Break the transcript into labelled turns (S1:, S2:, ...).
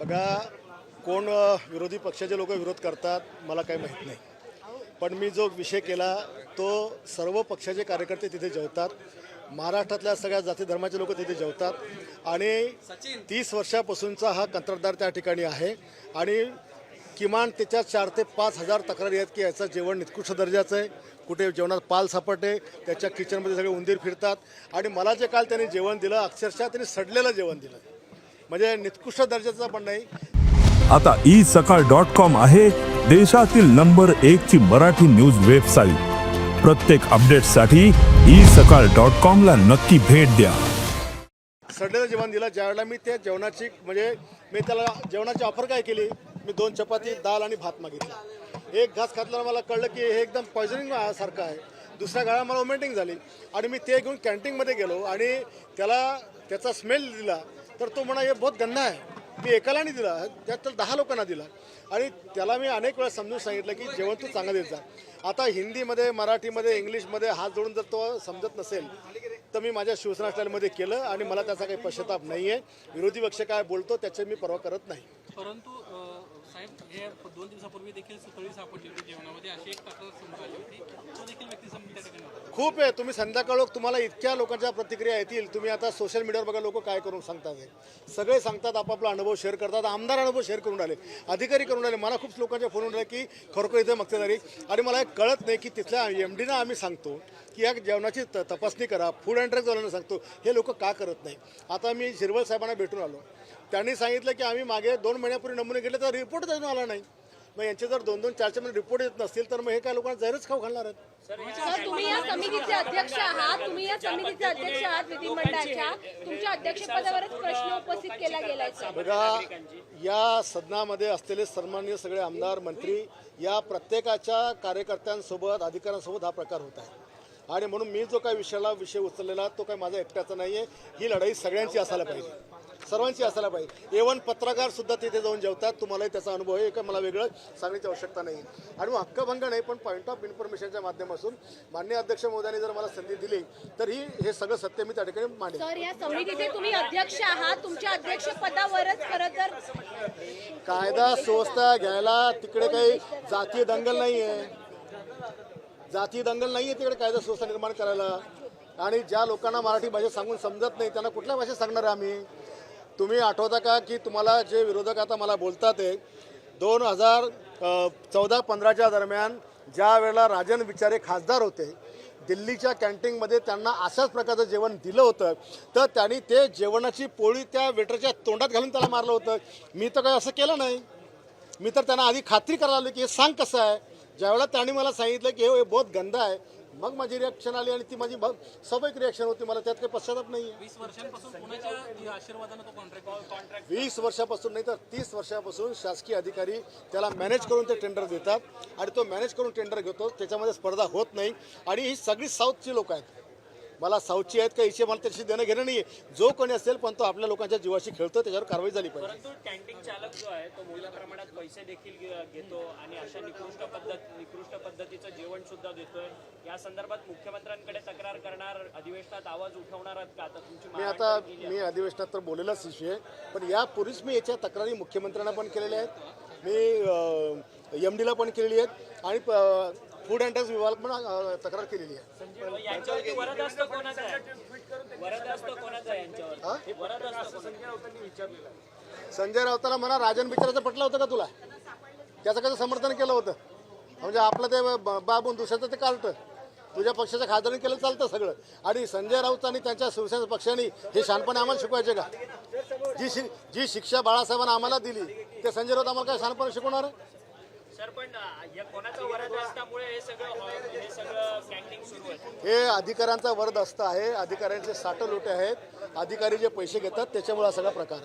S1: बघा, कोण विरोधी पक्षाचे लोक विरोध करतात मला काही माहीत नाही, पण मी जो विषय केला तो सर्व पक्षाचे कार्यकर्ते तिथे जेवतात, महाराष्ट्रातल्या सगळ्या जाती धर्माचे लोक तिथे जेवतात आणि 30 वर्षापासूनचा हा कंत्राटदार त्या ठिकाणी आहे आणि किमान त्याच्या 4 ते 5 हजार तक्रारी आहेत की याचं जेवण निकृष्ट दर्जाचं आहे, कुठे जेवणात पाल सापडते, त्याच्या किचनमध्ये सगळे उंदीर फिरतात आणि मला जे काल त्यांनी जेवण दिलं अक्षरशः त्यांनी सडलेलं जेवण दिलं, म्हणजे निकृष्ट दर्जाचं पण नाही.
S2: आता isakal.com आहे देशातील नंबर 1 ची मराठी न्यूज वेबसाईट. प्रत्येक अपडेटसाठी isakal.com ला नक्की भेट द्या.
S1: सडलेलं जेवण दिलं. ज्यावेळेला मी त्या जेवणाची म्हणजे मी त्याला जेवणाची ऑफर काय केली, मी 2 चपाती दाल आणि भात मागितला. एक घास खातल्यावर मला कळलं की हे एकदम पॉयझनिंग सारखं आहे. दुसऱ्या गाळा मला वॉमिटिंग झाली आणि मी ते घेऊन कॅन्टीनमध्ये गेलो आणि त्याला त्याचा स्मेल दिला तर तो म्हणा हे बहुत गंदा आहे. मी एकाला नाही दिला, त्यात 10 लोकांना दिला आणि त्याला मी अनेक वेळा समजून सांगितलं की जेवण तू चांगलं देत जा. आता हिंदीमध्ये, मराठीमध्ये, इंग्लिशमध्ये हात जोडून जर तो समजत नसेल तर मी माझ्या शिवसेना स्टाईलमध्ये केलं आणि मला त्याचा काही पश्चाताप नाही आहे. विरोधी पक्ष काय बोलतो त्याची मी पर्वा करत नाही.
S3: परंतु साहेब, हे 2 दिवसापूर्वी देखील सुतळी सापडली होती जेवणामध्ये, अशी एक तक्रार समोर आली होती. तो देखील व्यक्ती त्या ठिकाणी होता.
S1: खूप आहे. तुम्ही संध्याकाळ तुम्हाला इतक्या लोकांच्या प्रतिक्रिया येतील. तुम्ही आता सोशल मीडियावर बघा लोक काय करून सांगतात, सगळे सांगतात, आपापला अनुभव शेअर करतात. आमदार अनुभव शेअर करून राहिले, अधिकारी करून राहिले. मला खूप लोकांच्या फोन राहिले की खरोखर इथे मक्तेदारी आणि मला एक कळत नाही की तिथल्या MDना आम्ही सांगतो की या जेवणाची तपासणी करा, फूड अँड ड्रग्ज वाल्यांना सांगतो, हे लोक का करत नाही. आता मी शिरवळ साहेबांना भेटून आलो, त्यांनी सांगितलं की आम्ही मागे 2 महिन्यापूर्वी नमुने घेतले तर रिपोर्ट अजून आला नाही. मग यांचे जर 2-2, 4-4 महिने रिपोर्ट येत नसतील तर मग हे काय लोकांना जहरच खाऊ घालणार आहेत.
S4: सर, तुम्ही या समितीचे अध्यक्ष आहात, विधिमंडळाच्या तुमच्या अध्यक्षपदावरच प्रश्न उपस्थित केला गेलाय.
S1: बघा, या सदनामध्ये असलेले सन्माननीय सगळे आमदार, मंत्री, या प्रत्येकाच्या कार्यकर्त्यांसोबत, अधिकाऱ्यांसोबत हा प्रकार होत आहे आणि म्हणून मी जो काही विषय उचललेला तो काही माझा एकट्याचा नाही आहे. ही लढाई सगळ्यांची असायला पाहिजे, सर्वांची असायला पाहिजे. एवन पत्रकार सुद्धा तिथे जाऊन जेवतात. तुम्हालाही त्याचा अनुभव आहे, मला वेगळं सांगण्याची आवश्यकता नाही आणि मग हक्कभंग नाही, पण पॉईंट ऑफ इन्फॉर्मेशनच्या माध्यमातून माननीय अध्यक्ष महोदयांनी जर मला संधी दिली तर हे सगळं सत्य मी त्या ठिकाणी मांडेन.
S4: सर, या समितीचे तुम्ही अध्यक्ष आहात, तुमच्या अध्यक्षपदावरच खरं तर
S1: कायदा सुव्यवस्था घ्यायला तिकडे काही जातीय दंगल नाही आहे, जातीय दंगल नाही आहे तिकडे कायदा सुव्यवस्था निर्माण करायला. आणि ज्या लोकांना मराठी भाषा सांगून समजत नाही त्यांना कुठल्या भाषेत सांगणार आम्ही. तुम्ही आठवता का की तुम्हाला जे विरोधक आता मला बोलतात आहे, 2014-15च्या दरम्यान ज्या वेळेला राजन विचारे खासदार होते, दिल्लीच्या कॅन्टीनमध्ये त्यांना अशाच प्रकारचं जेवण दिलं होतं तर त्यांनी ते जेवणाची पोळी त्या वेटरच्या तोंडात घालून त्याला मारलं होतं. मी तर काही असं केलं नाही. मी तर त्यांना आधी खात्री करायला आलो की हे सांग कसं आहे. ज्यावेळेला त्यांनी मला सांगितलं की हे बहुत गंदा आहे, मग माझी रिॲक्शन आली आणि ती माझी स्वाभाविक रिॲक्शन होती. मला त्यात काही पश्चाताप नाही आहे.
S3: 20 वर्षांपासून कोणाच्या आशीर्वादाने तो कॉन्ट्रॅक्ट
S1: 20 वर्षापासून नाही तर 30 वर्षापासून शासकीय अधिकारी त्याला मॅनेज करून ते टेंडर देतात आणि तो मॅनेज करून टेंडर घेतो, त्याच्यामध्ये स्पर्धा होत नाही. आणि ही सगळी साऊथची लोक आहेत. मला साऊथची आहेत का हिचे मला त्याशी देणं घेणं नाही आहे. जो कोणी असेल पण तो आपल्या लोकांच्या जीवाशी खेळतो, त्याच्यावर कारवाई झाली पाहिजे.
S5: परंतु कॅन्टीन चालक जो आहे तो मोठ्या प्रमाणात पैसे देखील घेतो आणि अशा निकृष्ट पद्धतीचं जेवण सुद्धा देतोय. या संदर्भात मुख्यमंत्र्यांकडे तक्रार करणार, अधिवेशनात आवाज उठवणार आहात का? आता तुमची
S1: मी अधिवेशनात तर बोलेलाच विषय, पण यापूर्वीच मी याच्या तक्रारी मुख्यमंत्र्यांना पण केलेल्या आहेत, मी MDला पण केलेली आहेत आणि फूड अँड ड्रग्ज विभाग पण तक्रार केलेली आहे.
S5: यांच्यावरती वरदहस्त कोणाचा आहे? वरदहस्त कोणाचा आहे यांच्यावर? वरदहस्त
S1: संजय राऊताला म्हणा राजन बिचाराचं पटलं होतं का तुला? त्याचं कसं समर्थन केलं होतं? म्हणजे आपलं ते बाबून दुसऱ्याचं ते कार्ट तुझ्या पक्षाच्या खासदारांनी केलं चालतं सगळं. आणि संजय राऊत आणि त्यांच्या शिवसेना पक्षाने हे शहाणपणे आम्हाला शिकवायचे का? जी शिक्षा बाळासाहेबांना आम्हाला दिली ते संजय राऊत आम्हाला काय शहाणपणे शिकवणार आहे?
S5: सर, पण या कोणाचा वरदहस्तामुळे हे सगळं कॅन्टीन सुरू आहे?
S1: हे अधिकाऱ्यांचा वरदहस्त आहे. अधिकाऱ्यांचे साठं लोटे आहेत. अधिकारी जे पैसे घेतात त्याच्यामुळे हा सगळा प्रकार आहे.